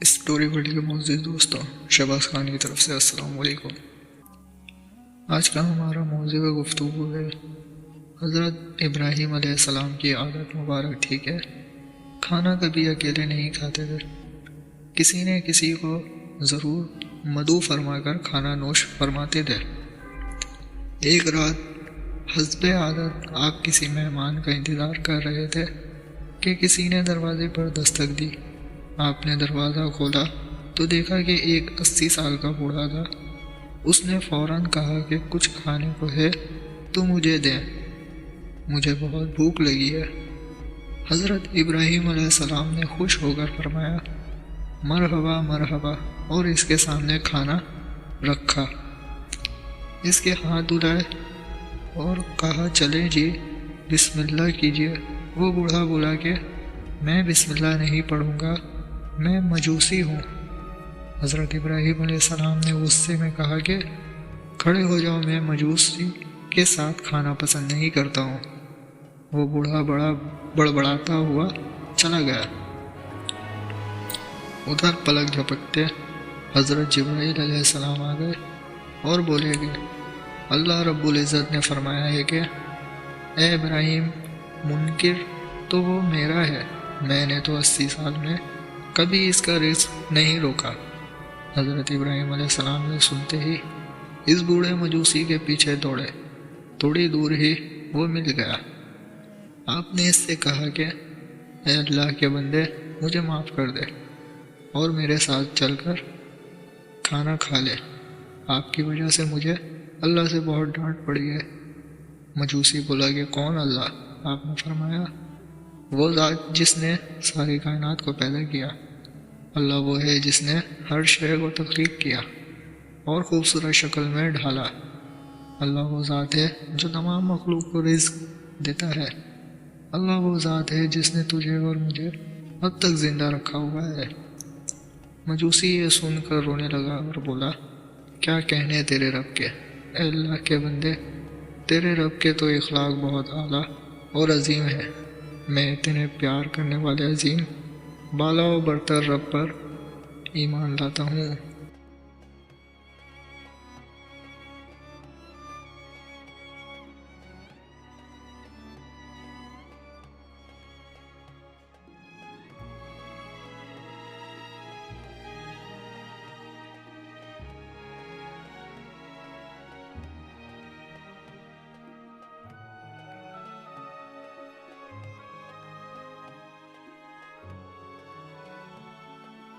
Story world کے معزز دوستوں، شہباز خان کی طرف سے السلام علیکم۔ آج کا ہمارا موضوع گفتگو ہے حضرت ابراہیم علیہ السلام کی عادت مبارک تھی کہ کھانا کبھی اکیلے نہیں کھاتے تھے، کسی نے کسی کو ضرور مدعو فرما کر کھانا نوش فرماتے تھے۔ ایک رات حسب عادت آپ کسی مہمان کا انتظار کر رہے تھے کہ کسی نے دروازے پر دستک دی۔ آپ نے دروازہ کھولا تو دیکھا کہ ایک 80 سال کا بوڑھا تھا۔ اس نے فوراً کہا کہ کچھ کھانے کو ہے تو مجھے دیں، مجھے بہت بھوک لگی ہے۔ حضرت ابراہیم علیہ السلام نے خوش ہو کر فرمایا مرحبا مرحبا، اور اس کے سامنے کھانا رکھا، اس کے ہاتھ دھلائے اور کہا چلیں جی بسم اللہ کیجیے۔ وہ بوڑھا بولا کہ میں بسم اللہ نہیں پڑھوں گا، میں مجوسی ہوں۔ حضرت ابراہیم علیہ السلام نے غصے میں کہا کہ کھڑے ہو جاؤ، میں مجوسی کے ساتھ کھانا پسند نہیں کرتا ہوں۔ وہ بوڑھا بڑا بڑبڑاتا ہوا چلا گیا۔ ادھر پلک جھپکتے حضرت جبرائیل علیہ السلام آ گئے اور بولے کہ اللہ رب العزت نے فرمایا ہے کہ اے ابراہیم، منکر تو وہ میرا ہے، میں نے تو 80 سال میں کبھی اس کا رزق نہیں روکا۔ حضرت ابراہیم علیہ السلام نے سنتے ہی اس بوڑھے مجوسی کے پیچھے دوڑے، تھوڑی دور ہی وہ مل گیا۔ آپ نے اس سے کہا کہ اے اللہ کے بندے، مجھے معاف کر دے اور میرے ساتھ چل کر کھانا کھا لے، آپ کی وجہ سے مجھے اللہ سے بہت ڈانٹ پڑی ہے۔ مجوسی بولا کہ کون اللہ؟ آپ نے فرمایا وہ ذات جس نے ساری کائنات کو پیدا کیا۔ اللہ وہ ہے جس نے ہر شے کو تخلیق کیا اور خوبصورت شکل میں ڈھالا۔ اللہ وہ ذات ہے جو تمام مخلوق کو رزق دیتا ہے۔ اللہ وہ ذات ہے جس نے تجھے اور مجھے اب تک زندہ رکھا ہوا ہے۔ مجوسی یہ سن کر رونے لگا اور بولا کیا کہنے تیرے رب کے، اے اللہ کے بندے، تیرے رب کے تو اخلاق بہت اعلیٰ اور عظیم ہے۔ میں اتنے پیار کرنے والے عظیم بالا و برتر رب پر ایمان لاتا ہوں۔